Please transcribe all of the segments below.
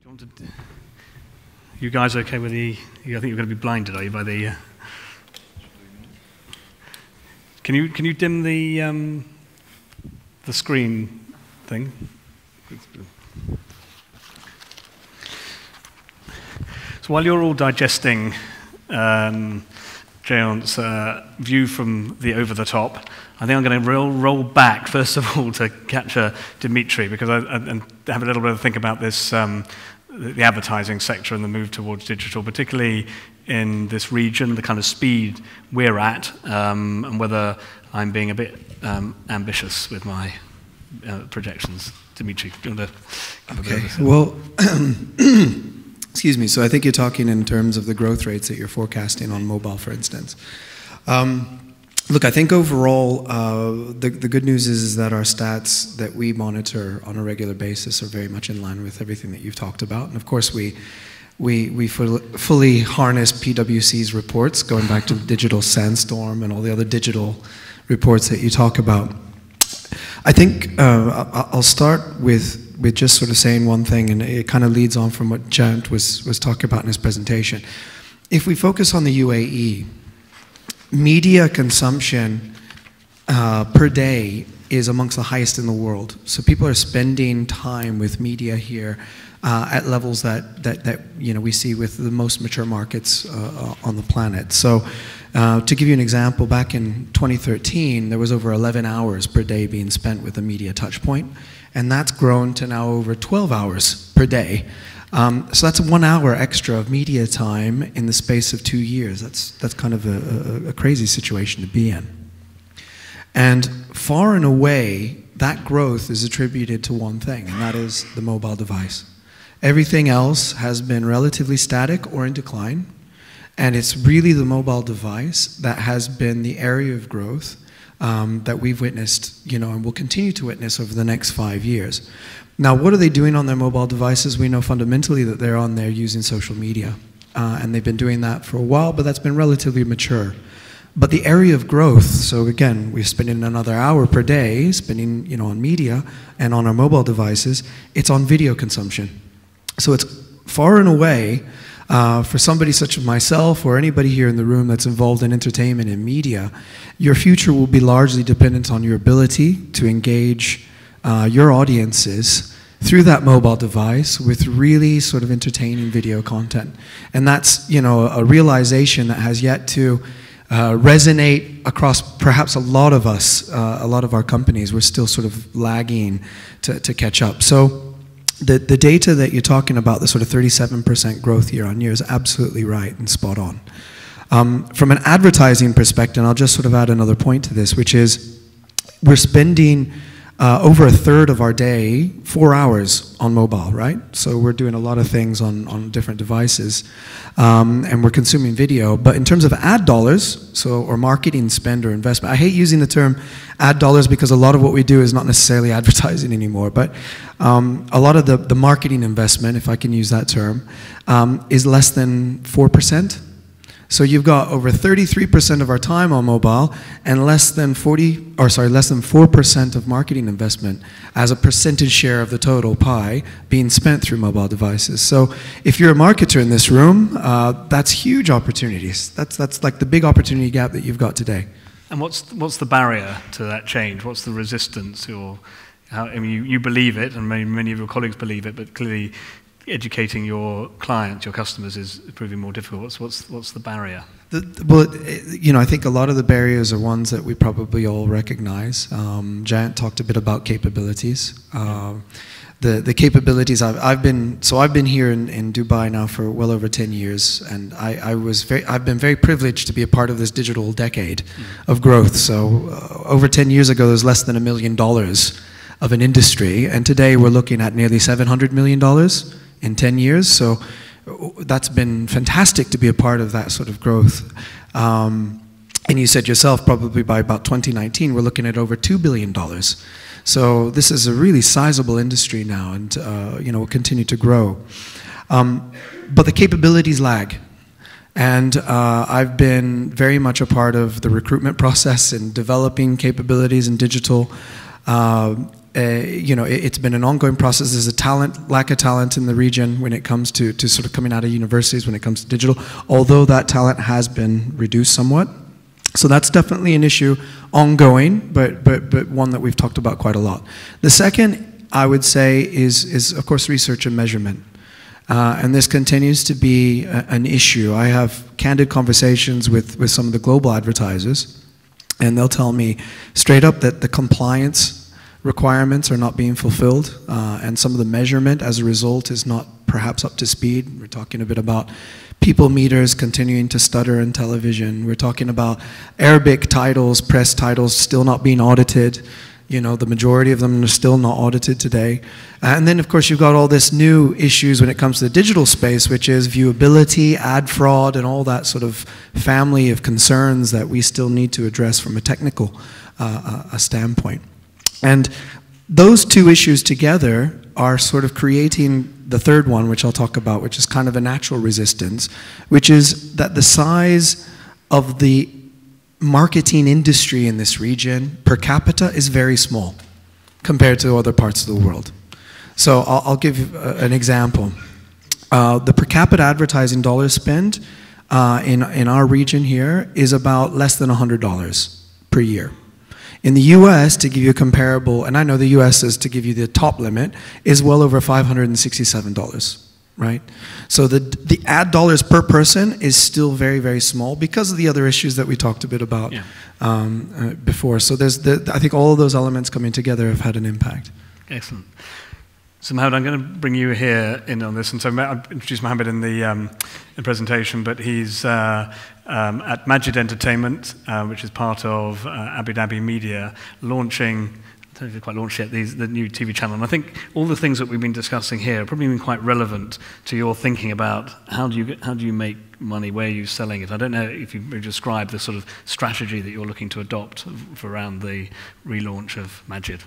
Do you want to, you guys okay with the? I think you're going to be blinded, are you, by the? Can you dim the screen thing? So while you're all digesting Jayant's view from the over the top, I think I'm going to roll back first of all to capture Dimitri, because and have a little bit of a think about this, the advertising sector and the move towards digital, particularly in this region, the kind of speed we're at, and whether I'm being a bit ambitious with my projections. Dimitri, do you want to give a bit of this? Well, excuse me, so I think you're talking in terms of the growth rates that you're forecasting on mobile, for instance. Look, I think overall, the good news is that our stats that we monitor on a regular basis are very much in line with everything that you've talked about. And of course, we fully harness PwC's reports, going back to the digital sandstorm and all the other digital reports that you talk about. I think I'll start with just sort of saying one thing, and it kind of leads on from what Jayant was talking about in his presentation. If we focus on the UAE, media consumption per day is amongst the highest in the world. So people are spending time with media here at levels that you know, we see with the most mature markets on the planet. So to give you an example, back in 2013, there was over 11 hours per day being spent with a media touch point, and that's grown to now over 12 hours per day. So that's 1 hour extra of media time in the space of 2 years. That's kind of a crazy situation to be in. And far and away, that growth is attributed to one thing, and that is the mobile device. Everything else has been relatively static or in decline, and it's really the mobile device that has been the area of growth that we've witnessed, you know, and will continue to witness over the next 5 years. Now, what are they doing on their mobile devices? We know fundamentally that they're on there using social media, and they've been doing that for a while, but that's been relatively mature. But the area of growth, so again, we're spending another hour per day spending, you know, on media and on our mobile devices. It's on video consumption. So it's far and away, for somebody such as myself or anybody here in the room that's involved in entertainment and media, your future will be largely dependent on your ability to engage your audiences through that mobile device with really sort of entertaining video content. And that's, you know, a realization that has yet to resonate across perhaps a lot of us, a lot of our companies. We're still sort of lagging to catch up. So the data that you're talking about, the sort of 37% growth year on year, is absolutely right and spot on. From an advertising perspective, and I'll just sort of add another point to this, which is we're spending over a third of our day, 4 hours on mobile, right? So we're doing a lot of things on different devices, and we're consuming video. But in terms of ad dollars, so or marketing spend or investment, I hate using the term ad dollars because a lot of what we do is not necessarily advertising anymore. But a lot of the marketing investment, if I can use that term, is less than 4%. So you've got over 33% of our time on mobile and less than 4% of marketing investment as a percentage share of the total pie being spent through mobile devices. So if you're a marketer in this room, that's huge opportunities. That's like the big opportunity gap that you've got today. And what's the barrier to that change? What's the resistance? Or how, I mean, you believe it, and many of your colleagues believe it, but clearly educating your clients, your customers, is proving more difficult. What's the barrier? Well, you know, I think a lot of the barriers are ones that we probably all recognize. Jayant talked a bit about capabilities. The capabilities I've been here in Dubai now for well over 10 years, and I've been very privileged to be a part of this digital decade of growth. So over 10 years ago, there was less than $1 million of an industry, and today we're looking at nearly $700 million in 10 years, so that's been fantastic to be a part of that sort of growth. And you said yourself, probably by about 2019, we're looking at over $2 billion. So this is a really sizable industry now, and you know, will continue to grow. But the capabilities lag. And I've been very much a part of the recruitment process and developing capabilities in digital. it's been an ongoing process. There's a lack of talent in the region when it comes to sort of coming out of universities when it comes to digital, although that talent has been reduced somewhat. So that's definitely an issue ongoing, but one that we've talked about quite a lot. The second, I would say, is of course research and measurement. And this continues to be an issue. I have candid conversations with some of the global advertisers, and they'll tell me straight up that the compliance requirements are not being fulfilled, and some of the measurement as a result is not perhaps up to speed. We're talking a bit about people meters continuing to stutter in television. We're talking about Arabic titles, press titles still not being audited. The majority of them are still not audited today. And then, of course, you've got all this new issues when it comes to the digital space, which is viewability, ad fraud, and all that sort of family of concerns that we still need to address from a technical standpoint. And those two issues together are sort of creating the third one, which I'll talk about, which is kind of a natural resistance, which is that the size of the marketing industry in this region per capita is very small compared to other parts of the world. So I'll give you an example. The per capita advertising dollar spend in our region here is about less than $100 per year. In the US, to give you a comparable, and I know the US is, to give you the top limit, is well over $567, right? So the ad dollars per person is still very, very small because of the other issues that we talked a bit about before. So I think all of those elements coming together have had an impact. Excellent. So Mohammed, I'm going to bring you here in on this. And so I introduced Mohammed in the presentation, but he's at Majid Entertainment, which is part of Abu Dhabi Media, launching, I don't know if it's quite launched yet, the new TV channel. And I think all the things that we've been discussing here have probably been quite relevant to your thinking about how do you make money, where are you selling it. I don't know if you describe the sort of strategy that you're looking to adopt for around the relaunch of Majid.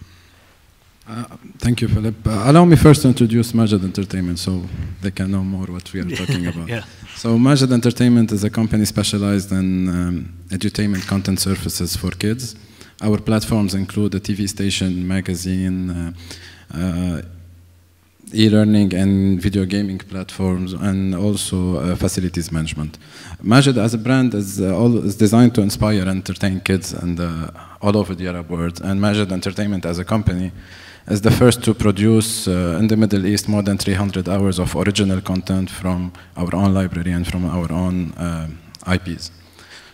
Thank you, Philip. Allow me first to introduce Majid Entertainment so they can know more what we are talking about. Yeah. So Majid Entertainment is a company specialized in edutainment content services for kids. Our platforms include a TV station, magazine, e-learning and video gaming platforms, and also facilities management. Majid as a brand is designed to inspire and entertain kids and all over the Arab world. And Majid Entertainment as a company is the first to produce in the Middle East more than 300 hours of original content from our own library and from our own IPs.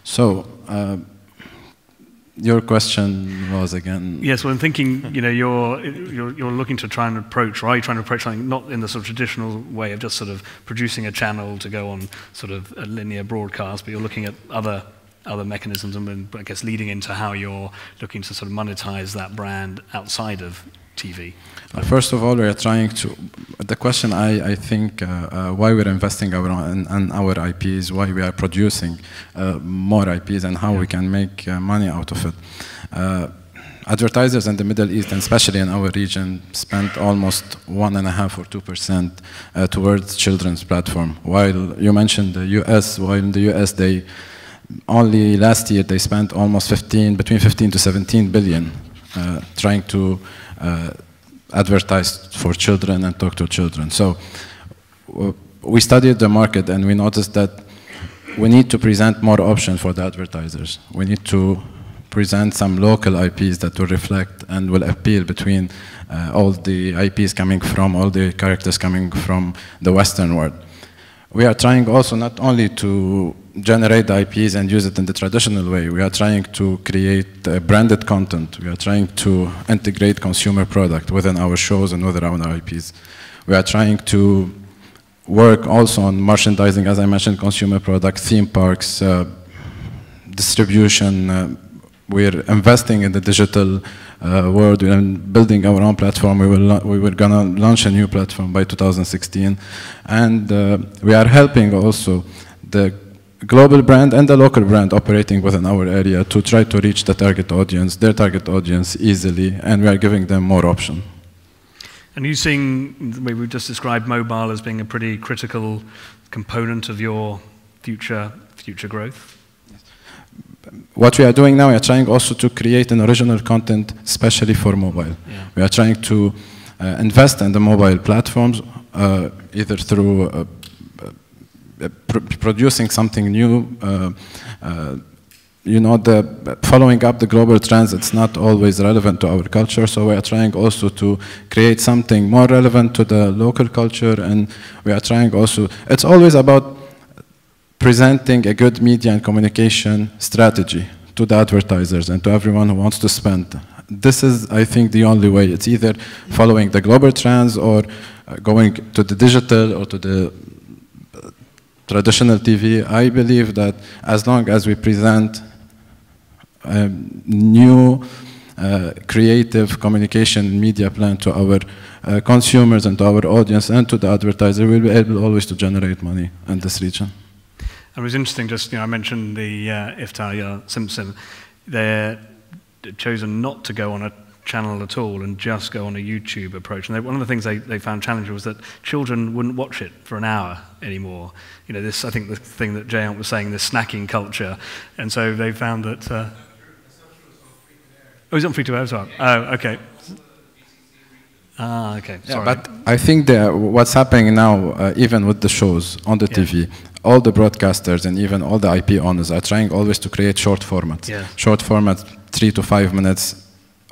So, your question was again? Yes, well, I'm thinking, you're looking to try and approach, or are you trying to approach something not in the sort of traditional way of just sort of producing a channel to go on sort of a linear broadcast, but you're looking at other mechanisms and I guess leading into how you're looking to sort of monetize that brand outside of TV? First of all, we are trying to, the question I think why we're investing in our IPs, why we are producing more IPs and how we can make money out of it. Advertisers in the Middle East, and especially in our region, spend almost 1.5 or 2% towards children's platform. While you mentioned the US, while in the US they, only last year they spent almost between 15 to 17 billion trying to advertise for children and talk to children. So we studied the market and we noticed that we need to present more options for the advertisers. We need to present some local IPs that will reflect and will appeal between all the IPs coming from, all the characters coming from the Western world. We are trying also not only to generate the IPs and use it in the traditional way. We are trying to create branded content. We are trying to integrate consumer product within our shows and within our IPs. We are trying to work also on merchandising, as I mentioned, consumer product, theme parks, distribution. We're investing in the digital world. We're building our own platform. We were gonna launch a new platform by 2016. And we are helping also the global brand and the local brand operating within our area to try to reach the target audience, their target audience easily, and we are giving them more options. And are you seeing the way we've just described mobile as being a pretty critical component of your future growth? what we are doing now, we are trying also to create an original content, especially for mobile. Yeah. We are trying to invest in the mobile platforms, either through producing something new. You know, following up the global trends, it's not always relevant to our culture, so we are trying also to create something more relevant to the local culture, and we are trying also, it's always about presenting a good media and communication strategy to the advertisers and to everyone who wants to spend. This is, I think, the only way. It's either following the global trends or going to the digital or to the traditional TV. I believe that as long as we present new creative communication media plan to our consumers and to our audience and to the advertiser, we'll be able always to generate money in this region. It was interesting, just, I mentioned the Iftar Simpson. They're chosen not to go on a channel at all and just go on a YouTube approach. And one of the things they found challenging was that children wouldn't watch it for an hour anymore. You know, this, I think the thing that Jayant was saying, this snacking culture. And so they found that... oh, it's on free to air as well? Oh, okay. Ah, okay, sorry. Yeah, but I think what's happening now, even with the shows on the TV, all the broadcasters and even all the IP owners are trying always to create short formats. Yeah. Short formats, 3 to 5 minutes,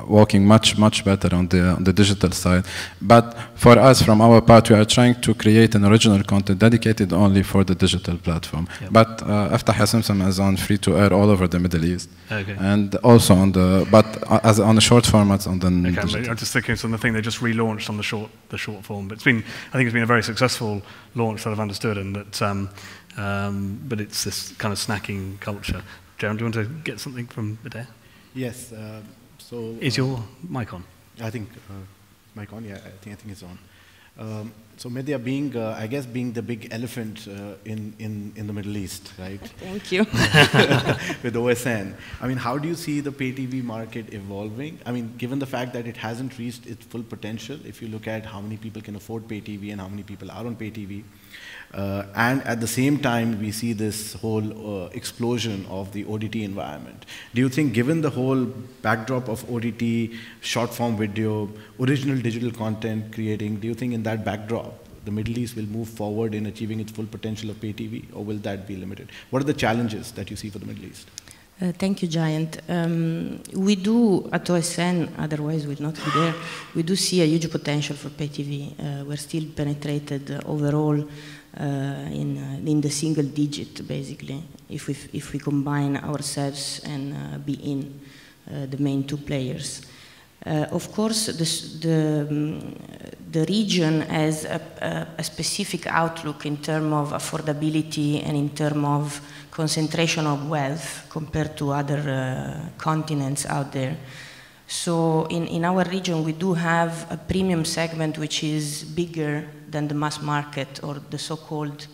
working much better on the digital side. But for us, from our part, we are trying to create an original content dedicated only for the digital platform. Yep. But Iftar Simsim is on free to air all over the Middle East, okay. And also on the as on the short formats on the. Okay, I'm just thinking it's on the thing they just relaunched on the short form. But I think it's been a very successful launch that I've understood, and that but it's this kind of snacking culture. Jayant, do you want to get something from Medea? Yes. So, is your mic on? I think mic on. Yeah, I think it's on. So Medea, being I guess being the big elephant in the Middle East, right? Thank you. With OSN, I mean, how do you see the pay TV market evolving? I mean, given the fact that it hasn't reached its full potential, if you look at how many people can afford pay TV and how many people are on pay TV. And at the same time, we see this whole explosion of the OTT environment. Do you think, given the whole backdrop of OTT, short-form video, original digital content creating, do you think in that backdrop, the Middle East will move forward in achieving its full potential of pay TV, or will that be limited? What are the challenges that you see for the Middle East? Thank you, Jayant. We do, at OSN, otherwise we'd not be there, we do see a huge potential for pay TV. We're still penetrated overall in the single digit, basically, if we combine ourselves and be in the main two players. Of course, the region has a specific outlook in terms of affordability and in terms of concentration of wealth compared to other continents out there. So in our region, we do have a premium segment which is bigger than the mass market, or the so-called,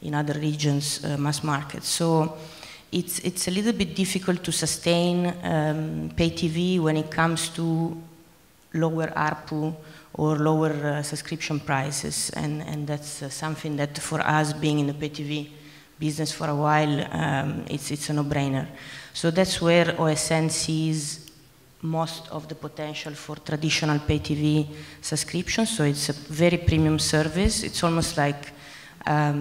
in other regions, mass market. So it's a little bit difficult to sustain pay TV when it comes to lower ARPU or lower subscription prices, and that's something that for us, being in the pay TV business for a while, it's a no-brainer. So that's where OSN sees most of the potential for traditional pay TV subscription. So it's a very premium service. It's almost like a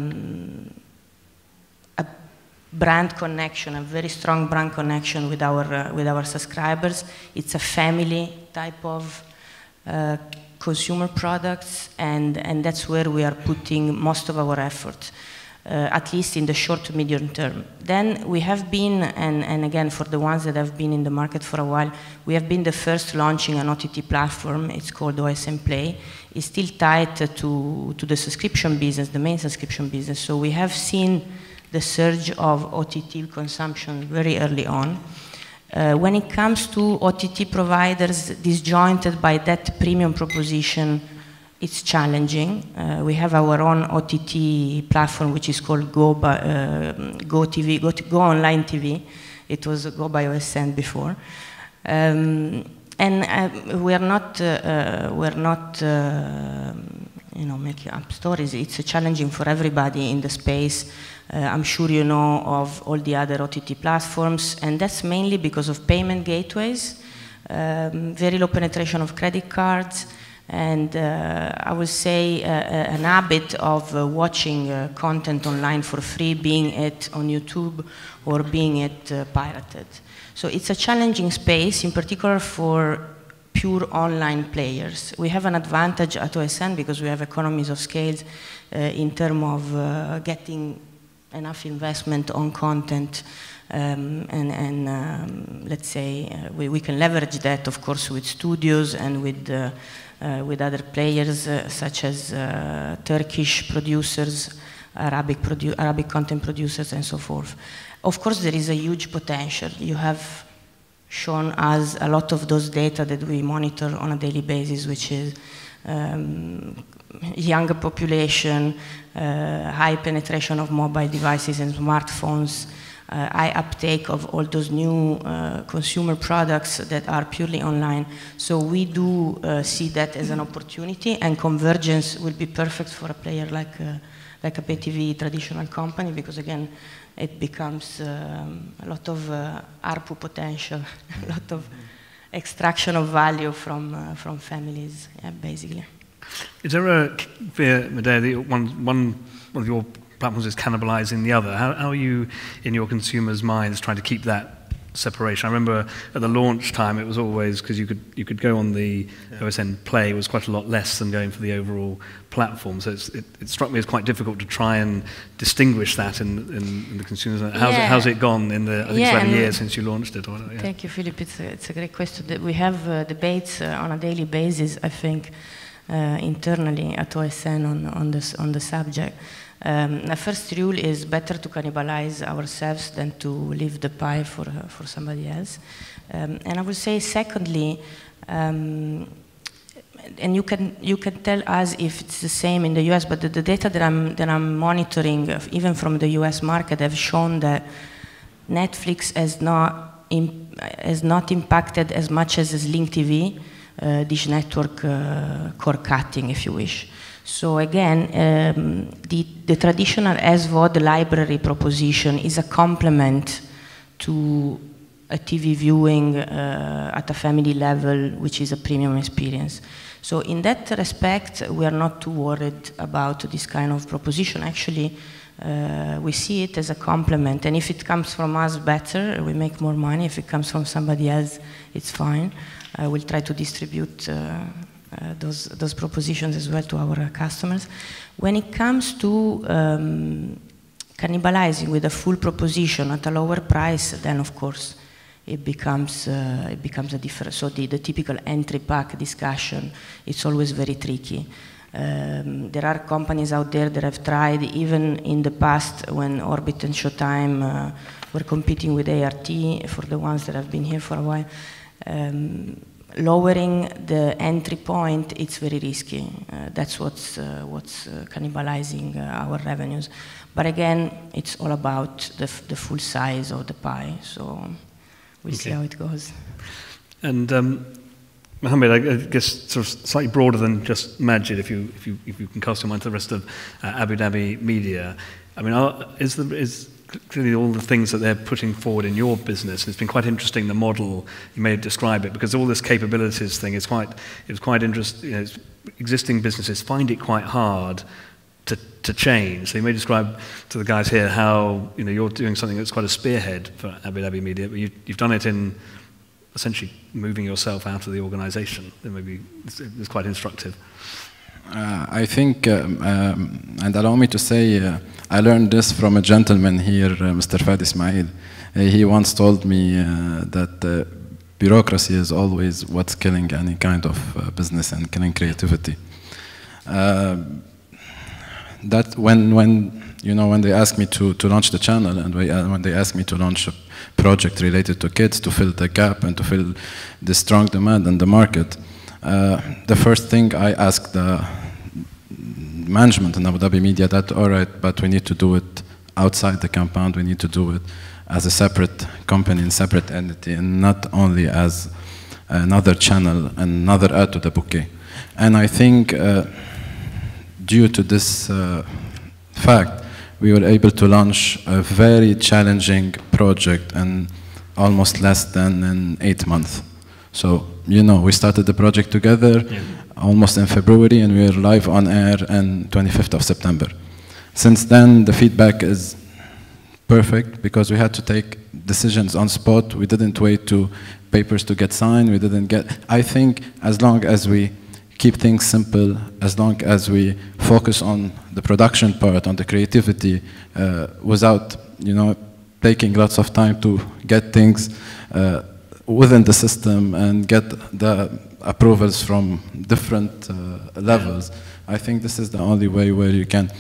brand connection, a very strong brand connection with our subscribers. It's a family type of consumer products, and that's where we are putting most of our effort. At least in the short to medium term. Then we have been, and again, for the ones that have been in the market for a while, we have been the first launching an OTT platform. It's called OSN Play. It's still tied to the subscription business, the main subscription business. So we have seen the surge of OTT consumption very early on. When it comes to OTT providers disjointed by that premium proposition, it's challenging. We have our own OTT platform, which is called Go TV, Go Online TV. It was Go by OSN before, and we're not making up stories. It's challenging for everybody in the space I'm sure you know of all the other OTT platforms, and that's mainly because of payment gateways, very low penetration of credit cards, and I would say an habit of watching content online for free, being it on YouTube or being it pirated. So it's a challenging space, in particular for pure online players. We have an advantage at OSN because we have economies of scale in terms of getting enough investment on content, let's say we can leverage that, of course, with studios and with other players such as Turkish producers, Arabic content producers, and so forth. Of course, there is a huge potential. You have shown us a lot of those data that we monitor on a daily basis, which is younger population, high penetration of mobile devices and smartphones, high uptake of all those new consumer products that are purely online. So we do see that as an opportunity, and convergence will be perfect for a player like a pay TV traditional company, because again, it becomes a lot of ARPU potential, a lot of extraction of value from families, yeah, basically. Is there a fear, Medea, that one of your platforms is cannibalizing the other? How are you, in your consumers' minds, trying to keep that separation? I remember at the launch time, it was always, because you could go on the OSN Play, it was quite a lot less than going for the overall platform. So it struck me as quite difficult to try and distinguish that in the consumers. How's it gone in the, I think it's about a year since you launched it? Or, yeah. Thank you, Philip. It's a great question. We have debates on a daily basis, I think, internally at OSN on the subject. The first rule is better to cannibalize ourselves than to leave the pie for somebody else. And I would say, secondly, and you can tell us if it's the same in the US, but the data that I'm monitoring, even from the US market, have shown that Netflix has not impacted as much as Link TV, Dish Network cord cutting, if you wish. So again, the traditional SVOD library proposition is a complement to a TV viewing at a family level, which is a premium experience. So in that respect, we are not too worried about this kind of proposition. Actually, we see it as a complement, and if it comes from us, better, we make more money. If it comes from somebody else, it's fine. We'll try to distribute those propositions as well to our customers. When it comes to cannibalizing with a full proposition at a lower price, then of course it becomes a different. So the typical entry pack discussion, it's always very tricky. There are companies out there that have tried, even in the past when Orbit and Showtime were competing with ART, for the ones that have been here for a while. Lowering the entry point, it's very risky. That's what's cannibalizing our revenues. But again, it's all about the full size of the pie. So we'll see how it goes. And Mohammed, I guess sort of slightly broader than just Majid, if you can cast your mind to the rest of Abu Dhabi Media. I mean, is clearly all the things that they're putting forward in your business, it's been quite interesting, the model, you may describe it, because all this capabilities thing is quite interesting. You know, existing businesses find it quite hard to change. So you may describe to the guys here how, you know, you're doing something that's quite a spearhead for Abu Dhabi Media, but you've done it in essentially moving yourself out of the organization. Maybe it's quite instructive. I think, and allow me to say, I learned this from a gentleman here, Mr. Fadi Ismail. He once told me that bureaucracy is always what's killing any kind of business and killing creativity. That when they asked me to launch the channel, and when they asked me to launch a project related to kids to fill the gap and to fill the strong demand in the market, the first thing I asked the management in Abu Dhabi Media that, all right, but we need to do it outside the compound, we need to do it as a separate company and separate entity, and not only as another channel, another add to the bouquet. And I think due to this fact, we were able to launch a very challenging project in almost less than in 8 months. So, you know, we started the project together almost in February, and we were live on air on 25th of September. Since then, the feedback is perfect because we had to take decisions on spot. We didn't wait to papers to get signed. We didn't get. I think as long as we keep things simple, as long as we focus on the production part, on the creativity, without, you know, taking lots of time to get things within the system and get the approvals from different levels. I think this is the only way where you can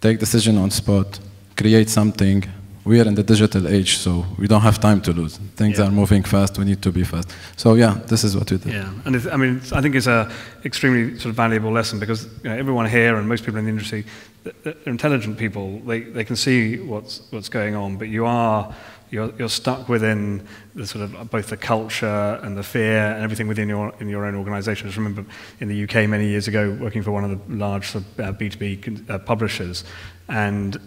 take decision on spot, create something. We are in the digital age, so we don't have time to lose. Things are moving fast, we need to be fast. So yeah, this is what we do. Yeah, and I mean, I think it's an extremely sort of valuable lesson because, you know, everyone here and most people in the industry, they're intelligent people. They can see what's going on, but you're stuck within the sort of both the culture and the fear and everything within your own organisation. I just remember in the UK many years ago working for one of the large sort of, B2B publishers, and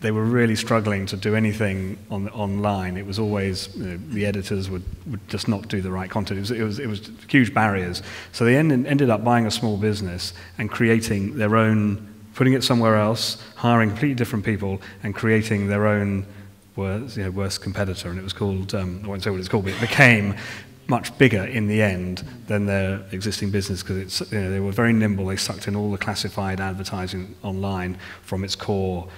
they were really struggling to do anything online. It was always, you know, the editors would just not do the right content. It was huge barriers. So they ended up buying a small business and creating their own, putting it somewhere else, hiring completely different people, and creating their own worst competitor. And it was called, I won't say what it's called, but it became much bigger in the end than their existing business because it's, you know, they were very nimble. They sucked in all the classified advertising online from its core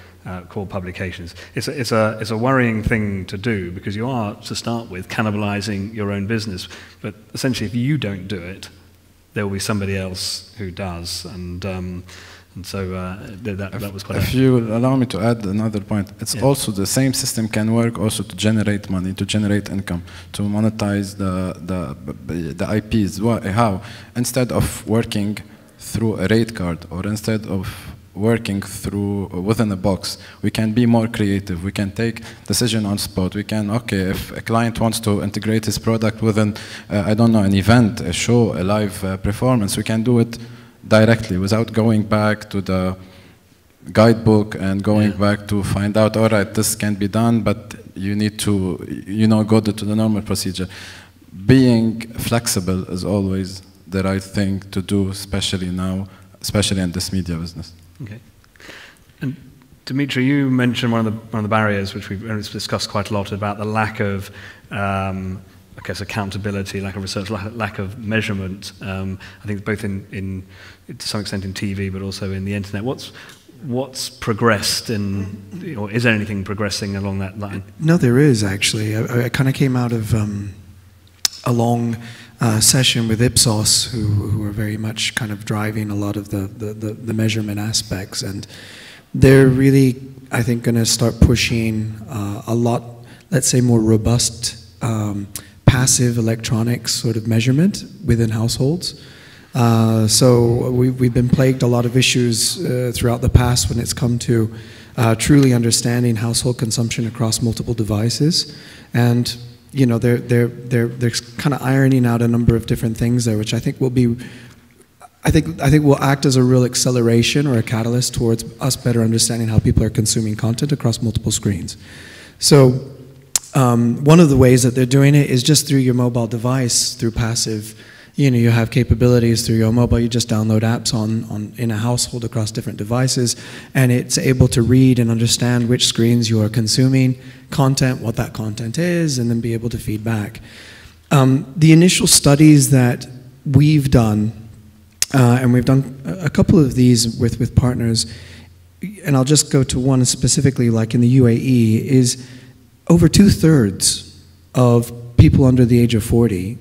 publications. It's a worrying thing to do because you are, to start with, cannibalizing your own business. But essentially, if you don't do it, there will be somebody else who does. And so that was quite. If you allow me to add another point, it's also the same system can work also to generate money, to generate income, to monetize the IPs. How? Instead of working through a rate card or instead of working through within a box, we can be more creative. We can take decision on spot. We can, okay, if a client wants to integrate his product within, I don't know, an event, a show, a live performance, we can do it directly without going back to the guidebook and going back to find out, all right, this can be done, but you need to, you know, go to the normal procedure. Being flexible is always the right thing to do, especially now, especially in this media business. Okay. And Dimitri, you mentioned one of the barriers which we've discussed quite a lot about the lack of I guess accountability, lack of research, lack of measurement. I think both in to some extent in TV, but also in the internet. What's progressed in, or is there anything progressing along that line? No, there is actually. I kind of came out of a long session with Ipsos, who are very much kind of driving a lot of the measurement aspects, and they're really, I think, going to start pushing a lot, let's say, more robust passive electronics sort of measurement within households. So we've been plagued a lot of issues throughout the past when it's come to truly understanding household consumption across multiple devices, and you know they're kind of ironing out a number of different things there, which I think will be, I think will act as a real acceleration or a catalyst towards us better understanding how people are consuming content across multiple screens. So one of the ways that they're doing it is just through your mobile device, through passive. You know, you have capabilities through your mobile. You just download apps in a household across different devices, and it's able to read and understand which screens you are consuming content, what that content is, and then be able to feed back. The initial studies that we've done, and we've done a couple of these with partners, and I'll just go to one specifically, like in the UAE, is over 2/3 of people under the age of 40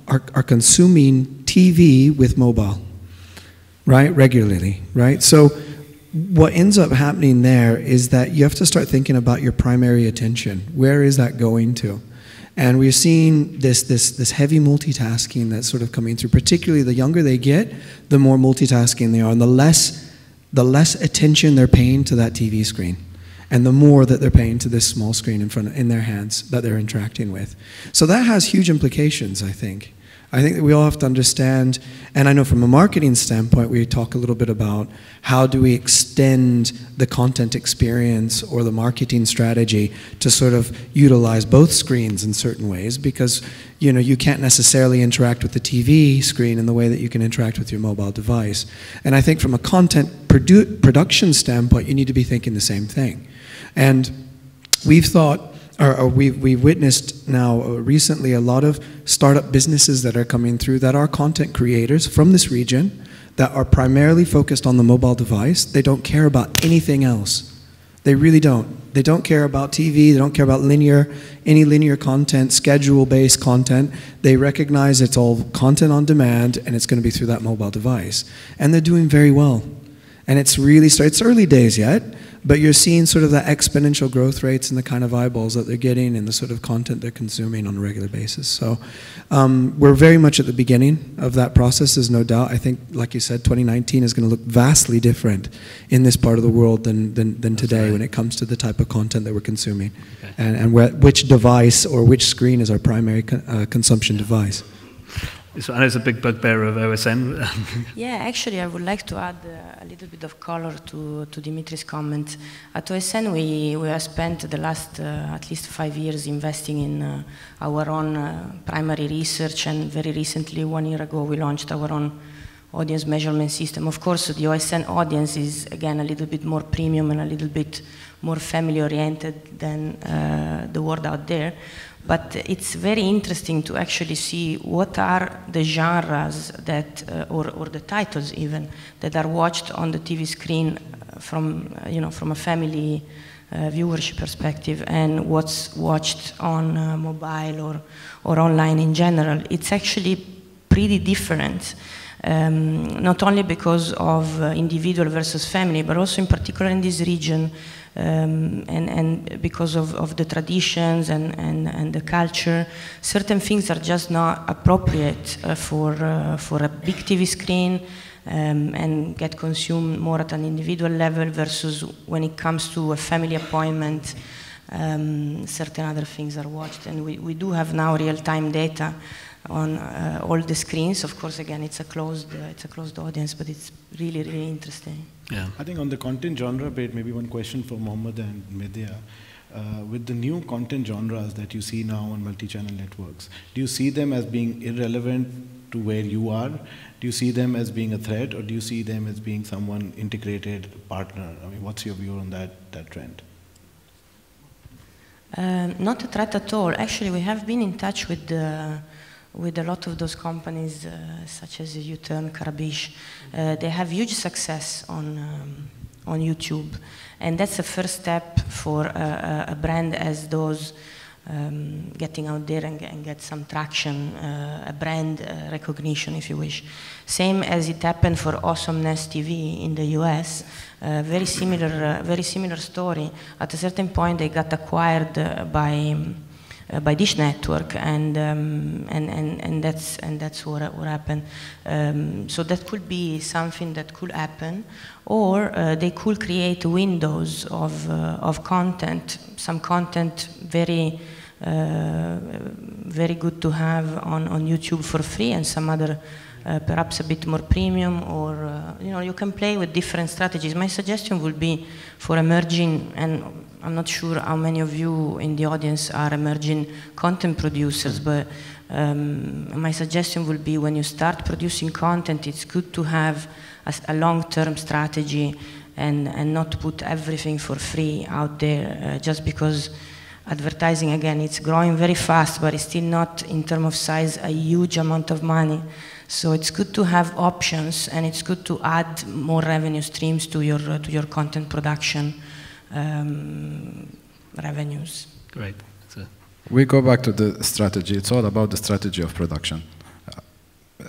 are consuming TV with mobile, right, regularly, right? So what ends up happening there is that you have to start thinking about your primary attention. Where is that going to? And we're seeing this heavy multitasking that's sort of coming through. Particularly the younger they get, the more multitasking they are, and the less attention they're paying to that TV screen, and the more that they're paying to this small screen in their hands that they're interacting with. So that has huge implications, I think. I think that we all have to understand, and I know from a marketing standpoint, we talk a little bit about how do we extend the content experience or the marketing strategy to sort of utilize both screens in certain ways, because you can't necessarily interact with the TV screen in the way that you can interact with your mobile device. And I think from a content production standpoint, you need to be thinking the same thing. And we've thought, or we've witnessed now recently a lot of startup businesses that are coming through that are content creators from this region that are primarily focused on the mobile device. They don't care about anything else. They really don't. They don't care about TV. They don't care about any linear content, schedule-based content. They recognize it's all content on demand, and it's going to be through that mobile device. And they're doing very well. And it's early days yet, but you're seeing sort of the exponential growth rates and the kind of eyeballs that they're getting and the sort of content they're consuming on a regular basis. So we're very much at the beginning of that process, there's no doubt. I think, like you said, 2019 is going to look vastly different in this part of the world than today when it comes to the type of content that we're consuming, and which device or which screen is our primary consumption device. So I know it's a big bugbear of OSN. Yeah, actually, I would like to add a little bit of color to Dimitri's comment. At OSN, we have spent the last at least 5 years investing in our own primary research, and very recently, 1 year ago, we launched our own audience measurement system. Of course, the OSN audience is, again, a little bit more premium and a little bit more family-oriented than the world out there. But it's very interesting to actually see what are the genres that, or the titles even, that are watched on the TV screen from a family viewership perspective, and what's watched on mobile or online in general. It's actually pretty different, not only because of individual versus family, but also in particular in this region, and because of the traditions and the culture. Certain things are just not appropriate for a big TV screen, and get consumed more at an individual level, versus when it comes to a family appointment, certain other things are watched. And we do have now real-time data on all the screens. Of course, again, it's a closed audience, but it's really, really interesting. Yeah. I think on the content genre bit, maybe one question for Mohammed and Medea. With the new content genres that you see now on multi-channel networks, do you see them as being irrelevant to where you are? Do you see them as being a threat, or do you see them as being someone integrated partner? I mean, what's your view on that trend? Not a threat at all. Actually, we have been in touch with a lot of those companies, such as U-Turn, Karabish. They have huge success on YouTube, and that's the first step for a brand as those getting out there and get some traction, a brand recognition, if you wish. Same as it happened for Awesomeness TV in the US. Very similar story. At a certain point, they got acquired by Dish Network, and that's what happened. So that could be something that could happen, or they could create windows of content, some content very good to have on YouTube for free, and some other perhaps a bit more premium, or you can play with different strategies. My suggestion would be for emerging, and I'm not sure how many of you in the audience are emerging content producers, but my suggestion would be, when you start producing content, it's good to have a long-term strategy, and not put everything for free out there, just because advertising, again, it's growing very fast, but it's still not, in terms of size, a huge amount of money. So it's good to have options, and it's good to add more revenue streams to your content production revenues. Great. We go back to the strategy. It's all about the strategy of production.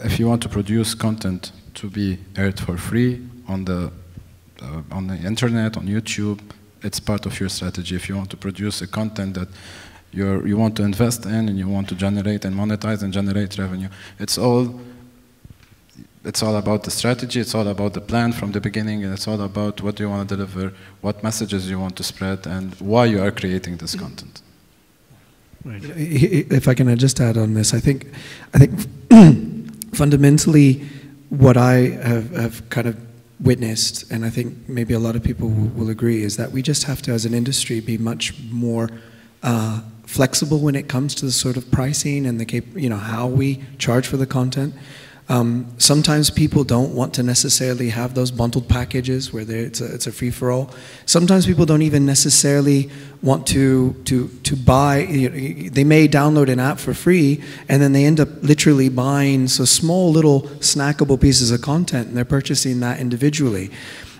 If you want to produce content to be aired for free on the internet, on YouTube, it's part of your strategy. If you want to produce a content that you want to invest in, and you want to generate and monetize and generate revenue, it's all about the strategy, it's all about the plan from the beginning, and it's all about what you want to deliver, what messages you want to spread, and why you are creating this content. Right. If I can just add on this, I think fundamentally what I have kind of witnessed, and I think maybe a lot of people will agree, is that we just have to, as an industry, be much more flexible when it comes to the sort of pricing and how we charge for the content. Sometimes people don't want to necessarily have those bundled packages where it's a free-for-all. Sometimes people don't even necessarily want to buy. They may download an app for free, and then they end up literally buying small little snackable pieces of content, and they're purchasing that individually.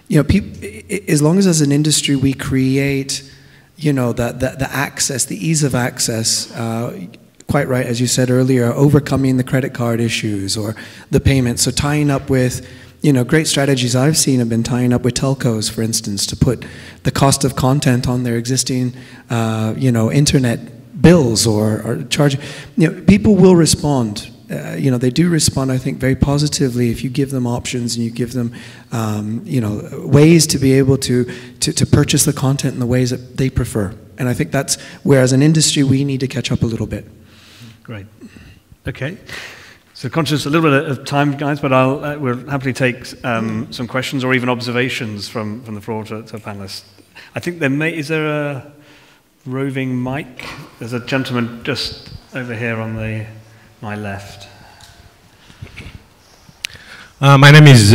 As long as an industry we create, the access, the ease of access. Quite right, as you said earlier, overcoming the credit card issues or the payments. So tying up with, great strategies I've seen have been tying up with telcos, for instance, to put the cost of content on their existing, internet bills or charging. People will respond. They do respond, I think, very positively if you give them options and you give them, ways to be able to purchase the content in the ways that they prefer. And I think that's where, as an industry, we need to catch up a little bit. Great. Okay. So conscious a little bit of time, guys, but we'll happily take some questions or even observations from the floor to panelists. I think is there a roving mic? There's a gentleman just over here on my left. My name is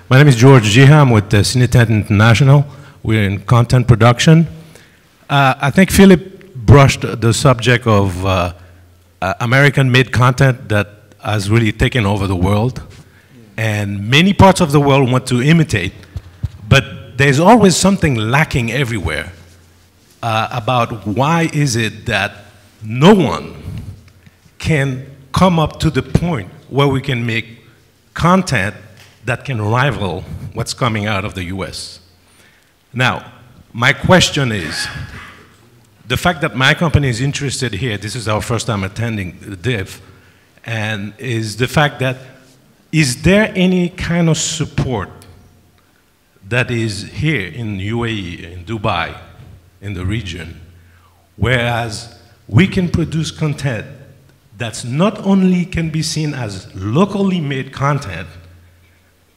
My name is George Jiha. I'm with Cinetent International. We're in content production. I think Philip brushed the subject of American-made content that has really taken over the world. And many parts of the world want to imitate, but there's always something lacking everywhere about why is it that no one can come up to the point where we can make content that can rival what's coming out of the US. Now, my question is, the fact that my company is interested here, this is our first time attending the DIF, and is the fact that, is there any kind of support that is here in UAE, in Dubai, in the region, whereas we can produce content that's not only can be seen as locally made content,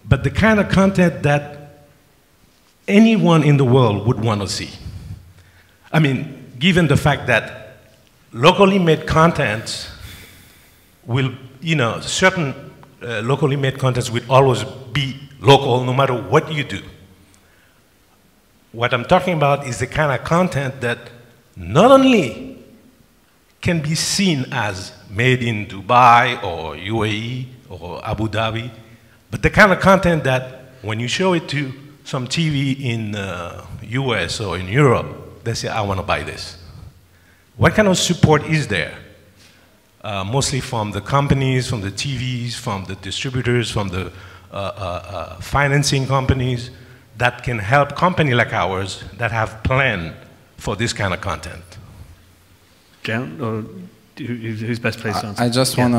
but the kind of content that anyone in the world would want to see. I mean, given the fact that locally made content will, certain locally made contents will always be local no matter what you do. What I'm talking about is the kind of content that not only can be seen as made in Dubai or UAE or Abu Dhabi, but the kind of content that when you show it to some TV in US or in Europe, they say, I want to buy this. What kind of support is there? Mostly from the companies, from the TVs, from the distributors, from the financing companies that can help companies like ours that have planned for this kind of content. Jayant, or who's best placed to answer? I just want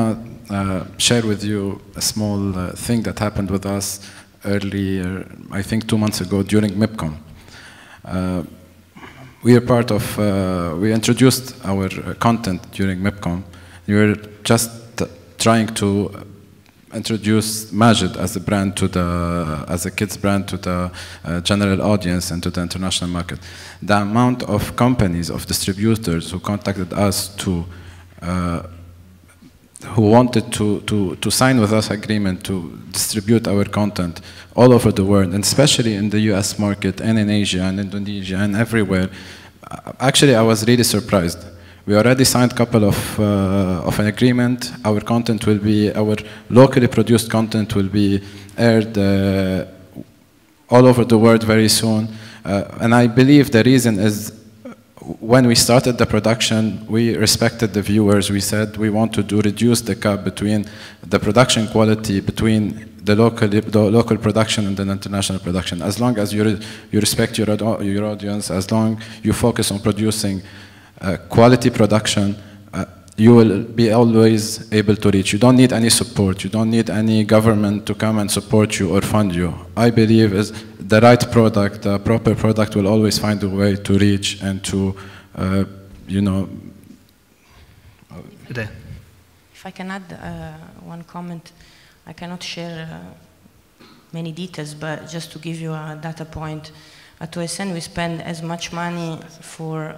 to share with you a small thing that happened with us earlier, I think 2 months ago during MIPCOM. We are part of, we introduced our content during MIPCOM. We were just trying to introduce Majid as a brand to as a kids brand to the general audience and to the international market. The amount of companies, of distributors who contacted us who wanted to sign with us agreement to distribute our content all over the world, and especially in the US market and in Asia and Indonesia and everywhere. Actually, I was really surprised. We already signed a couple of an agreement. Our content will be, our locally produced content will be aired all over the world very soon. And I believe the reason is, when we started the production, we respected the viewers. We said we want to reduce the gap between the production quality, between the local production and the international production. As long as you respect your audience, as long you focus on producing quality production, you will be always able to reach. You don't need any support. You don't need any government to come and support you or fund you. I believe is the right product, the proper product will always find a way to reach and to you know. Medea. If I can add one comment, I cannot share many details, but just to give you a data point, at OSN we spend as much money for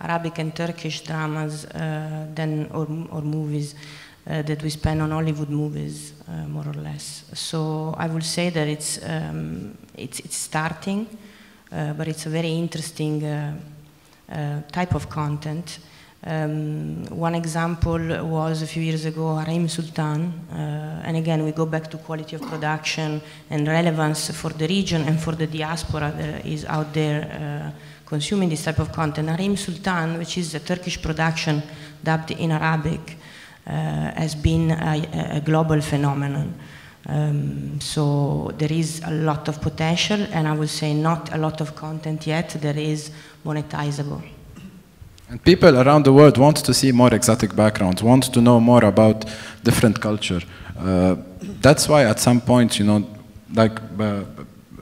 Arabic and Turkish dramas or movies that we spend on Hollywood movies, more or less. So I would say that it's starting, but it's a very interesting type of content. One example was a few years ago, Harim Sultan, and again we go back to quality of production and relevance for the region and for the diaspora that is out there consuming this type of content. Harim Sultan, which is a Turkish production dubbed in Arabic, has been a global phenomenon. So there is a lot of potential, and I would say not a lot of content yet that is monetizable. And people around the world want to see more exotic backgrounds, want to know more about different culture. That's why at some point, you know, like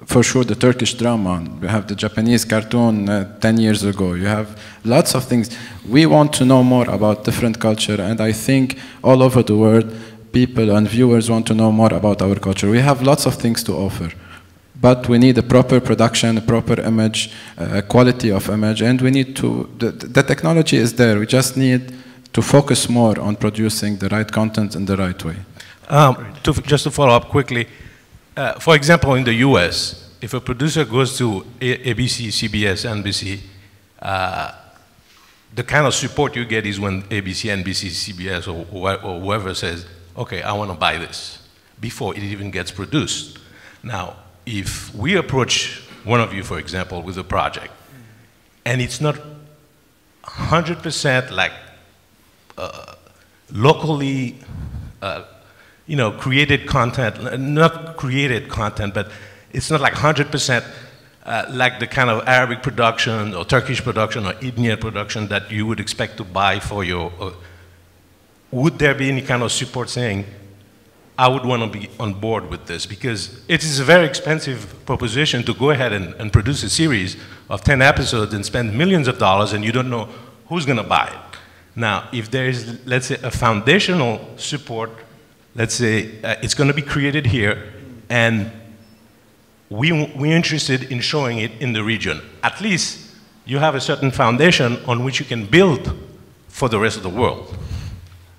for sure the Turkish drama, you have the Japanese cartoon 10 years ago, you have lots of things. We want to know more about different culture, and I think all over the world, people and viewers want to know more about our culture. We have lots of things to offer. But we need a proper production, a proper image, quality of image, and we need to, the technology is there, we just need to focus more on producing the right content in the right way. Just to follow up quickly, for example, in the US, if a producer goes to ABC, CBS, NBC, the kind of support you get is when ABC, NBC, CBS, or whoever says, okay, I want to buy this, before it even gets produced. Now, if we approach one of you, for example, with a project, and it's not 100% like locally, you know, created content, not created content, but it's not like 100% like the kind of Arabic production or Turkish production or Indian production that you would expect to buy for your, would there be any kind of support saying, I would want to be on board with this, because it is a very expensive proposition to go ahead and produce a series of 10 episodes and spend millions of dollars and you don't know who's going to buy it. Now, if there is, let's say, a foundational support, let's say it's going to be created here and we're interested in showing it in the region, at least you have a certain foundation on which you can build for the rest of the world.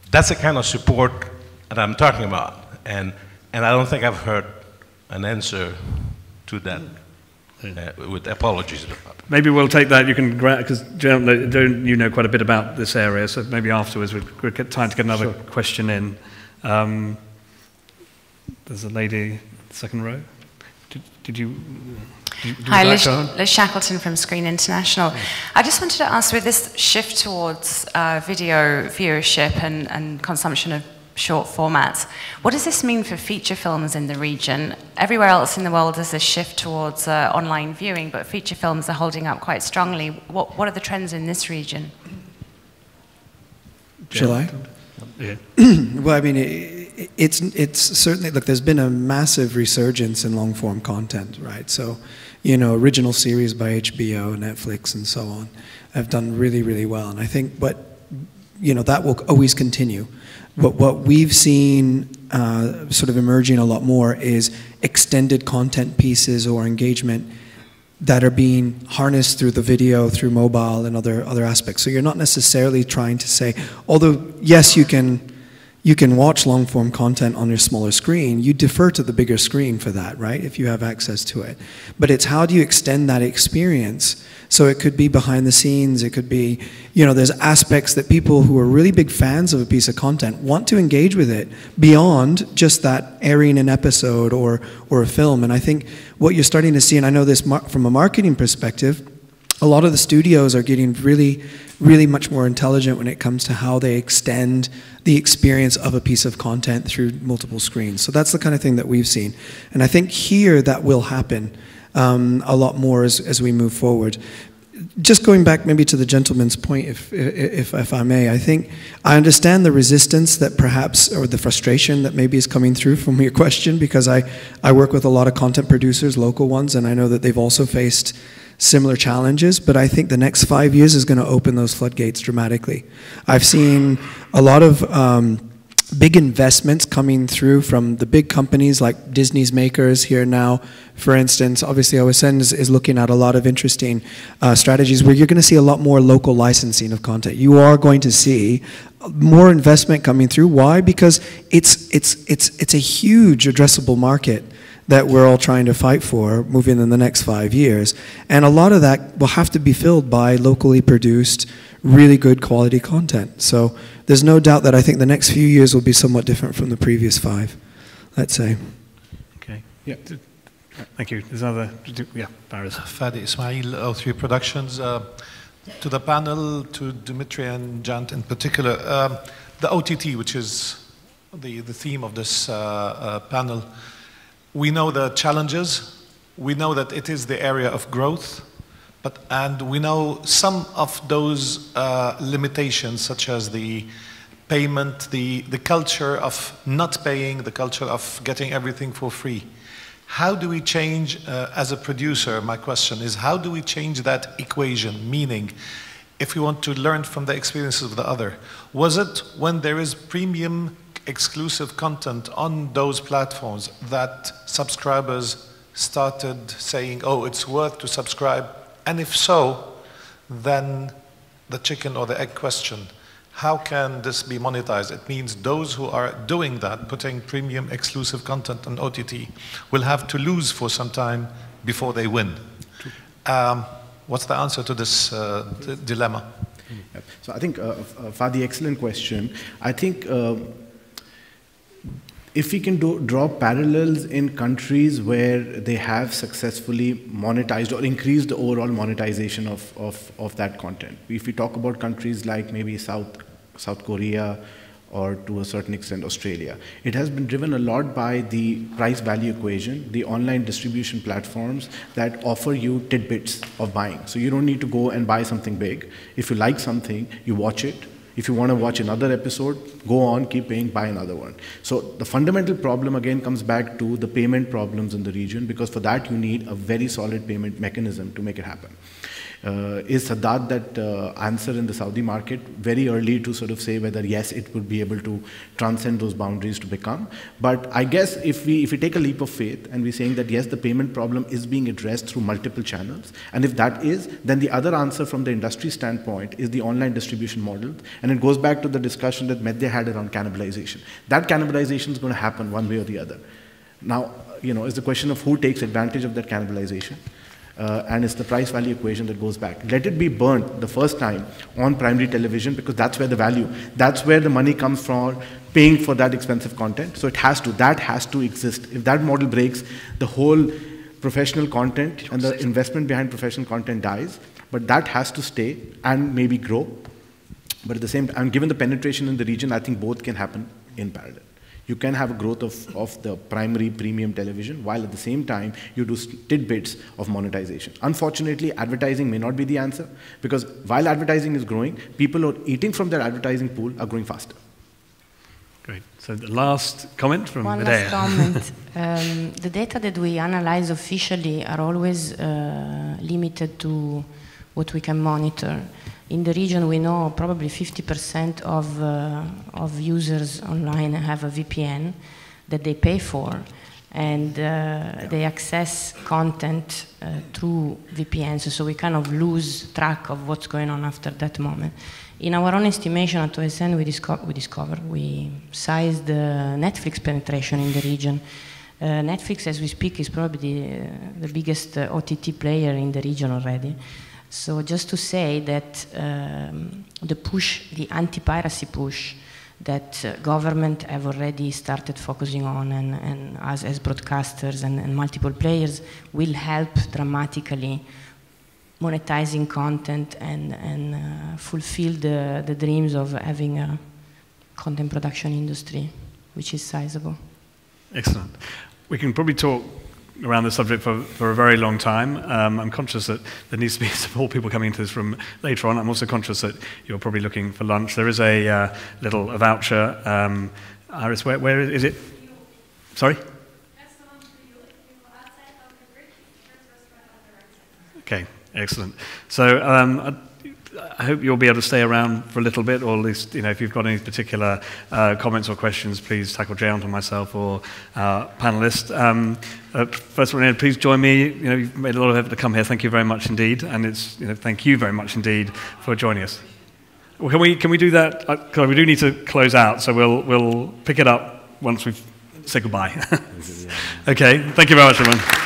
That's the kind of support that I'm talking about. And I don't think I've heard an answer to that, with apologies. Maybe we'll take that, you can, because you know quite a bit about this area, so maybe afterwards we'll get time to get another question in. There's a lady, second row. Hi, Liz Shackleton from Screen International. I just wanted to ask, with this shift towards video viewership and consumption of short formats, what does this mean for feature films in the region? Everywhere else in the world there's a shift towards online viewing, but feature films are holding up quite strongly. What are the trends in this region? Shall I? Yeah. Well, I mean, it's certainly, look, there's been a massive resurgence in long-form content, right? So, you know, original series by HBO, Netflix, and so on have done really, really well. And I think, but, you know, that will always continue. But what we've seen sort of emerging a lot more is extended content pieces or engagement that are being harnessed through the video, through mobile and other aspects. So you're not necessarily trying to say, although yes, you can watch long form content on your smaller screen, you defer to the bigger screen for that, right? If you have access to it. But it's how do you extend that experience? So it could be behind the scenes, it could be, you know, there's aspects that people who are really big fans of a piece of content want to engage with it beyond just that airing an episode or a film. And I think what you're starting to see, and I know this from a marketing perspective, a lot of the studios are getting really, really much more intelligent when it comes to how they extend the experience of a piece of content through multiple screens. So that's the kind of thing that we've seen. And I think here that will happen a lot more as we move forward. Just going back maybe to the gentleman's point, if I may, I think I understand the resistance that perhaps, or the frustration that maybe is coming through from your question, because I work with a lot of content producers, local ones, and I know that they've also faced similar challenges, but I think the next 5 years is going to open those floodgates dramatically. I've seen a lot of big investments coming through from the big companies like Disney's makers here now, for instance. Obviously, OSN is looking at a lot of interesting strategies where you're going to see a lot more local licensing of content. You are going to see more investment coming through. Why? Because it's a huge addressable market that we're all trying to fight for moving in the next 5 years. And a lot of that will have to be filled by locally produced, really good quality content. So there's no doubt that I think the next few years will be somewhat different from the previous 5, let's say. Okay. Yeah. Thank you. There's another, yeah, Faris. Fadi Ismail, O3 Productions. To the panel, to Dimitri and Jayant in particular, the OTT, which is the theme of this panel, we know the challenges, we know that it is the area of growth, and we know some of those limitations, such as the payment, the culture of not paying, the culture of getting everything for free. How do we change, as a producer, my question is, how do we change that equation? Meaning, if we want to learn from the experiences of the other, was it when there is premium exclusive content on those platforms that subscribers started saying, oh, it's worth to subscribe? And if so, then the chicken or the egg question, how can this be monetized? It means those who are doing that, putting premium exclusive content on OTT, will have to lose for some time before they win. What's the answer to this dilemma? So I think, Fadi, excellent question. I think if we can draw parallels in countries where they have successfully monetized or increased the overall monetization of that content. If we talk about countries like maybe South Korea or to a certain extent Australia, it has been driven a lot by the price-value equation, the online distribution platforms that offer you tidbits of buying. So you don't need to go and buy something big. If you like something, you watch it. If you want to watch another episode, go on, keep paying, buy another one. So the fundamental problem again comes back to the payment problems in the region, because for that you need a very solid payment mechanism to make it happen. Is Sadat that answer in the Saudi market very early to sort of say whether yes, it would be able to transcend those boundaries to become? But I guess if we take a leap of faith and we're saying that yes, the payment problem is being addressed through multiple channels, and if that is, then the other answer from the industry standpoint is the online distribution model. And it goes back to the discussion that Medea had around cannibalization. That cannibalization is going to happen one way or the other. Now, it's the question of who takes advantage of that cannibalization. And it's the price-value equation that goes back. Let it be burnt the first time on primary television, because that's where the value, that's where the money comes from, paying for that expensive content. So that has to exist. If that model breaks, the whole professional content and the investment behind professional content dies. But that has to stay and maybe grow. But at the same time, given the penetration in the region, I think both can happen in parallel. You can have a growth of the primary premium television, while at the same time you do tidbits of monetization. Unfortunately, advertising may not be the answer, because while advertising is growing, people who are eating from their advertising pool are growing faster. Great. So the last comment from Medea. One last comment. The data that we analyze officially are always limited to what we can monitor. In the region, we know probably 50% of users online have a VPN that they pay for, and they access content through VPNs, so we kind of lose track of what's going on after that moment. In our own estimation at OSN, we sized the Netflix penetration in the region. Netflix, as we speak, is probably the biggest OTT player in the region already. So just to say that the push, the anti-piracy push that government have already started focusing on, and us as broadcasters and multiple players, will help dramatically monetizing content and fulfill the dreams of having a content production industry, which is sizable. Excellent. We can probably talk around this subject for a very long time. I'm conscious that there needs to be some more people coming into this room later on. I'm also conscious that you're probably looking for lunch. There is a little voucher. Iris, where is it? Sorry? That's the one for you. If you go outside of the bridge, there's a restaurant on the right side. Okay, Excellent. So I hope you'll be able to stay around for a little bit, or at least, if you've got any particular comments or questions, please tackle Jayant or myself or our panelists. First of all, please join me. You've made a lot of effort to come here. Thank you very much indeed, and it's thank you very much indeed for joining us. Well, can we do that? Because we do need to close out, so we'll pick it up once we've said goodbye. Okay. Thank you very much, everyone.